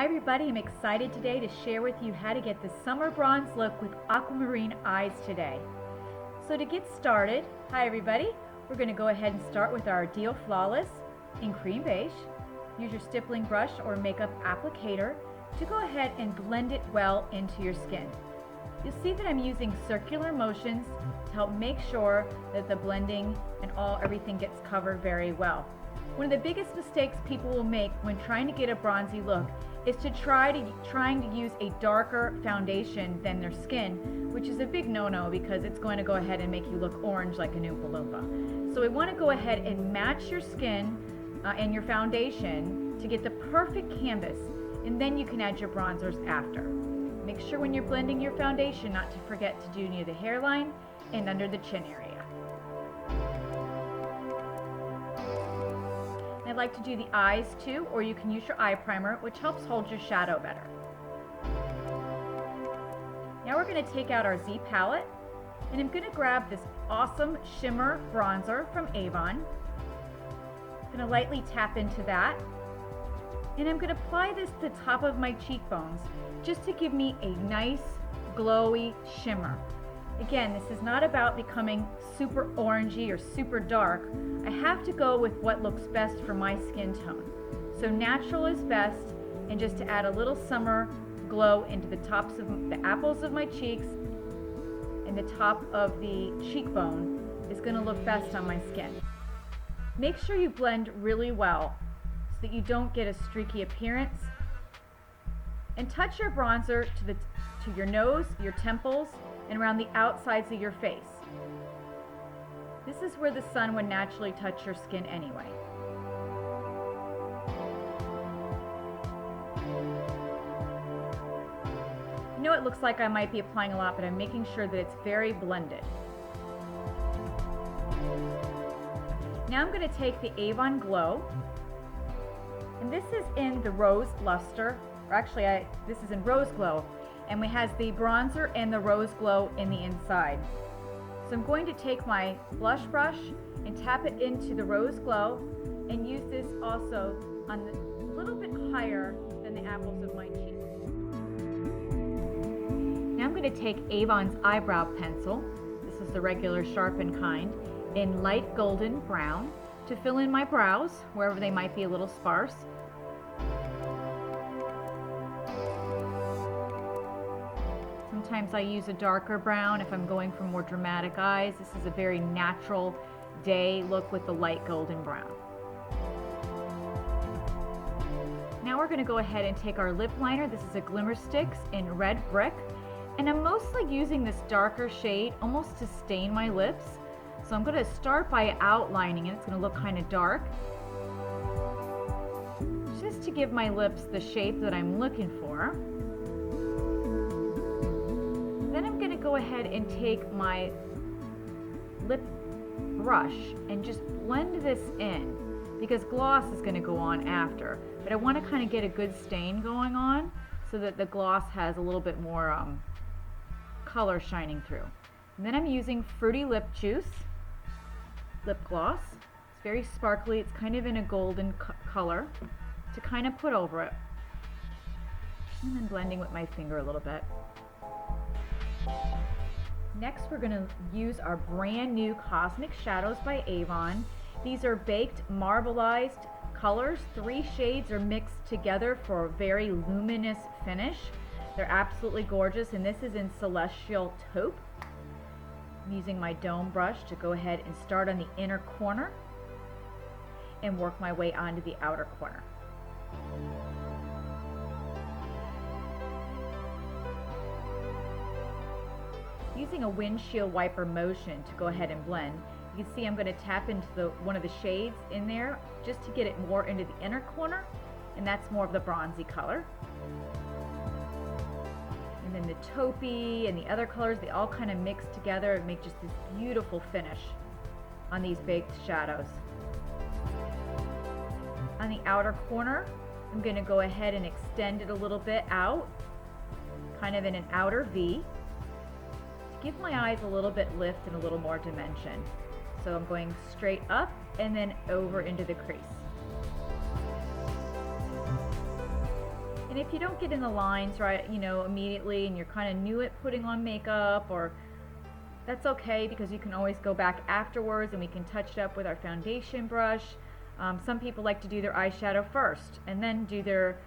Hi everybody, I'm excited today to share with you how to get the summer bronze look with aquamarine eyes today. So to get started, hi everybody, we're going to go ahead and start with our Deal Flawless in cream beige. Use your stippling brush or makeup applicator to go ahead and blend it well into your skin. You'll see that I'm using circular motions to help make sure that the blending and everything gets covered very well. One of the biggest mistakes people will make when trying to get a bronzy look is to trying to use a darker foundation than their skin, which is a big no-no because it's going to go ahead and make you look orange like an Oompa Loompa. So we want to go ahead and match your skin and your foundation to get the perfect canvas, and then you can add your bronzers after. Make sure when you're blending your foundation not to forget to do near the hairline and under the chin area. I'd like to do the eyes too, or you can use your eye primer, which helps hold your shadow better. Now we're going to take out our Z palette, and I'm going to grab this awesome shimmer bronzer from Avon. I'm going to lightly tap into that, and I'm going to apply this to the top of my cheekbones just to give me a nice glowy shimmer. Again, this is not about becoming super orangey or super dark. I have to go with what looks best for my skin tone. So natural is best, and just to add a little summer glow into the tops of the apples of my cheeks and the top of the cheekbone is going to look best on my skin. Make sure you blend really well so that you don't get a streaky appearance. And touch your bronzer to your nose, your temples, and around the outsides of your face. This is where the sun would naturally touch your skin anyway. I know it looks like I might be applying a lot, but I'm making sure that it's very blended. Now I'm going to take the Avon Glow, and this is in the Rose Luster, or actually this is in Rose Glow, and it has the bronzer and the rose glow in the inside. So I'm going to take my blush brush and tap it into the rose glow and use this also on a little bit higher than the apples of my cheeks. Now I'm going to take Avon's eyebrow pencil, this is the regular sharpened kind, in light golden brown to fill in my brows wherever they might be a little sparse. Sometimes I use a darker brown if I'm going for more dramatic eyes. This is a very natural day look with the light golden brown. Now we're going to go ahead and take our lip liner. This is a Glimmer Sticks in Red Brick. And I'm mostly using this darker shade almost to stain my lips. So I'm going to start by outlining it. It's going to look kind of dark, just to give my lips the shape that I'm looking for. Then I'm going to go ahead and take my lip brush and just blend this in, because gloss is going to go on after. But I want to kind of get a good stain going on so that the gloss has a little bit more color shining through. And then I'm using Fruity Lip Juice lip gloss. It's very sparkly. It's kind of in a golden color to kind of put over it. And then blending with my finger a little bit. Next, we're going to use our brand new Cosmic Shadows by Avon. These are baked marbleized colors. 3 shades are mixed together for a very luminous finish. They're absolutely gorgeous, and this is in Celestial Taupe. I'm using my dome brush to go ahead and start on the inner corner and work my way onto the outer corner. Using a windshield wiper motion to go ahead and blend, you can see I'm going to tap into one of the shades in there just to get it more into the inner corner, and that's more of the bronzy color. And then the taupey and the other colors, they all kind of mix together and make just this beautiful finish on these baked shadows. On the outer corner, I'm going to go ahead and extend it a little bit out, kind of in an outer V. Give my eyes a little bit lift and a little more dimension. So I'm going straight up and then over into the crease. And if you don't get in the lines right, you know, immediately, and you're kind of new at putting on makeup, or that's okay, because you can always go back afterwards and we can touch it up with our foundation brush. Some people like to do their eyeshadow first and then do their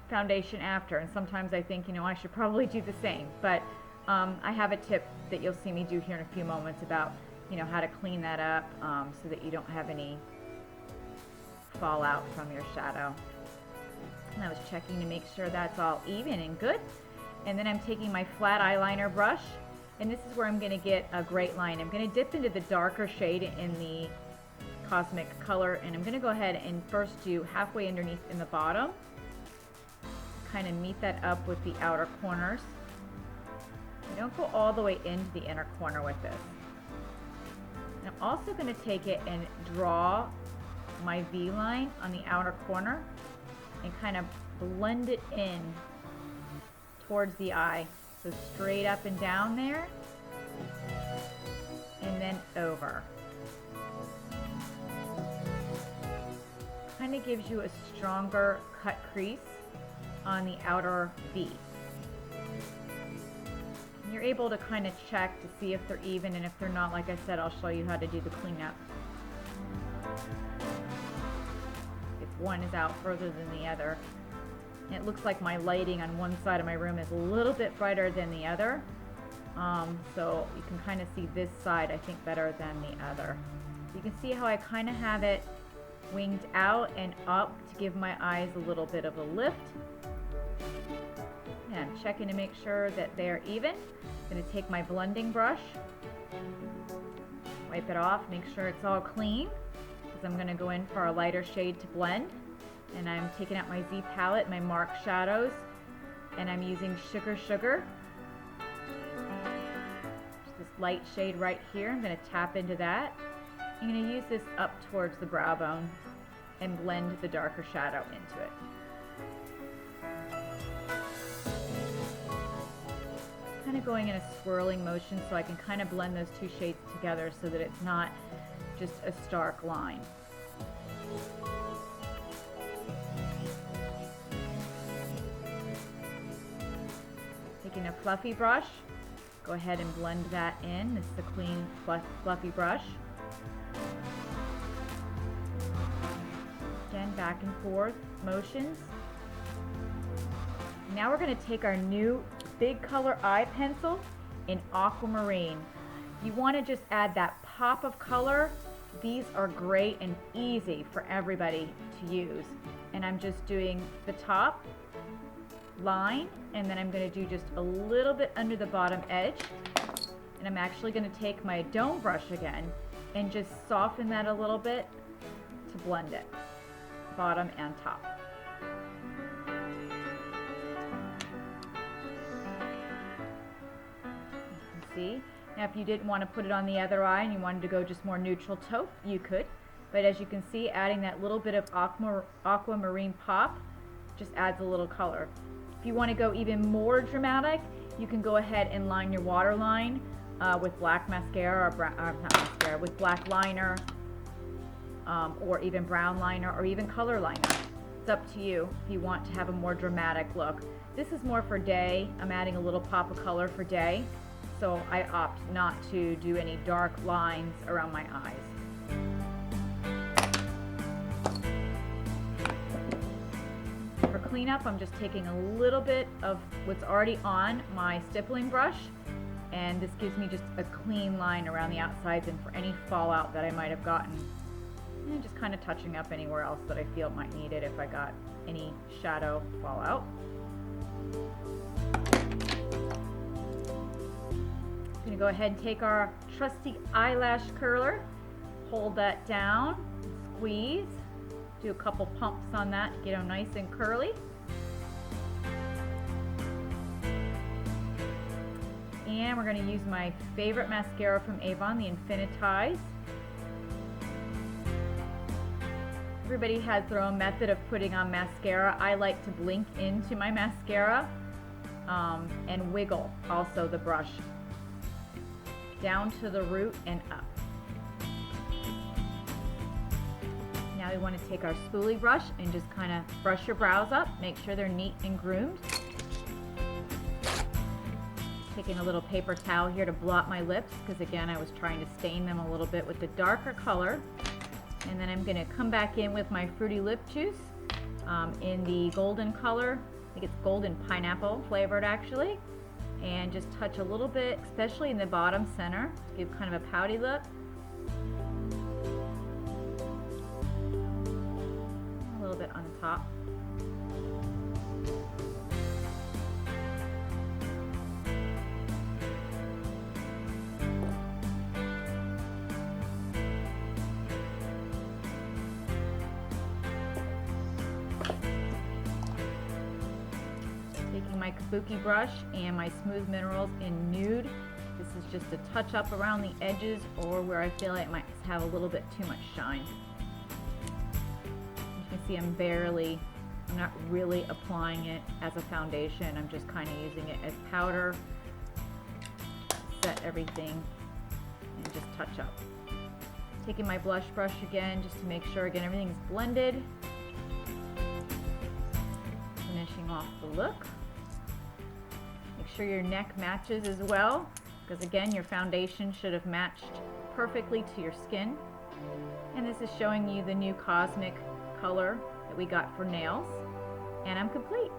foundation after, and sometimes I think, you know, I should probably do the same, but I have a tip that you'll see me do here in a few moments about, you know, how to clean that up so that you don't have any fallout from your shadow. And I was checking to make sure that's all even and good. And then I'm taking my flat eyeliner brush, and this is where I'm going to get a great line. I'm going to dip into the darker shade in the Cosmic color, and I'm going to go ahead and first do halfway underneath in the bottom, kind of meet that up with the outer corners. I don't go all the way into the inner corner with this. And I'm also going to take it and draw my V line on the outer corner and kind of blend it in towards the eye. So straight up and down there, and then over. Kind of gives you a stronger cut crease on the outer V. And you're able to kind of check to see if they're even, and if they're not, like I said, I'll show you how to do the cleanup. If one is out further than the other. And it looks like my lighting on one side of my room is a little bit brighter than the other. So you can kind of see this side, I think, better than the other. You can see how I kind of have it winged out and up to give my eyes a little bit of a lift. And I'm checking to make sure that they're even. I'm going to take my blending brush, wipe it off, make sure it's all clean, because I'm going to go in for a lighter shade to blend. And I'm taking out my Z palette, my mark shadows, and I'm using Sugar Sugar. Just this light shade right here. I'm going to tap into that. I'm going to use this up towards the brow bone and blend the darker shadow into it. Kind of going in a swirling motion so I can kind of blend those two shades together so that it's not just a stark line. Taking a fluffy brush, go ahead and blend that in. This is a clean, fluffy brush. Again, back and forth motions. Now we're going to take our new big color eye pencil in Aquamarine. You want to just add that pop of color. These are great and easy for everybody to use. And I'm just doing the top line, and then I'm going to do just a little bit under the bottom edge. And I'm actually going to take my dome brush again and just soften that a little bit to blend it, bottom and top. You can see. Now if you didn't want to put it on the other eye and you wanted to go just more neutral taupe, you could. But as you can see, adding that little bit of aquamarine pop just adds a little color. If you want to go even more dramatic, you can go ahead and line your waterline with black mascara, or not mascara, with black liner, or even brown liner, or even color liner. It's up to you if you want to have a more dramatic look. This is more for day. I'm adding a little pop of color for day, so I opt not to do any dark lines around my eyes. For cleanup, I'm just taking a little bit of what's already on my stippling brush, and this gives me just a clean line around the outsides and for any fallout that I might have gotten. And just kind of touching up anywhere else that I feel might need it if I got any shadow fallout. I'm going to go ahead and take our trusty eyelash curler, hold that down, squeeze, do a couple pumps on that to get them nice and curly. And we're going to use my favorite mascara from Avon, the Infinitize. Everybody has their own method of putting on mascara. I like to blink into my mascara and wiggle also the brush down to the root and up. Now we want to take our spoolie brush and just kind of brush your brows up, make sure they're neat and groomed. Taking a little paper towel here to blot my lips, because again, I was trying to stain them a little bit with the darker color. And then I'm going to come back in with my Fruity Lip Juice in the golden color. I think it's golden pineapple flavored actually. And just touch a little bit, especially in the bottom center, to give kind of a pouty look. A little bit on top. Taking my Kabuki brush and my Smooth Minerals in Nude. This is just a touch up around the edges or where I feel like it might have a little bit too much shine. You can see I'm not really applying it as a foundation. I'm just kind of using it as powder, set everything, and just touch up. Taking my blush brush again just to make sure again everything's blended. Finishing off the look. Make sure your neck matches as well, because again your foundation should have matched perfectly to your skin. And this is showing you the new Cosmic color that we got for nails. And I'm complete.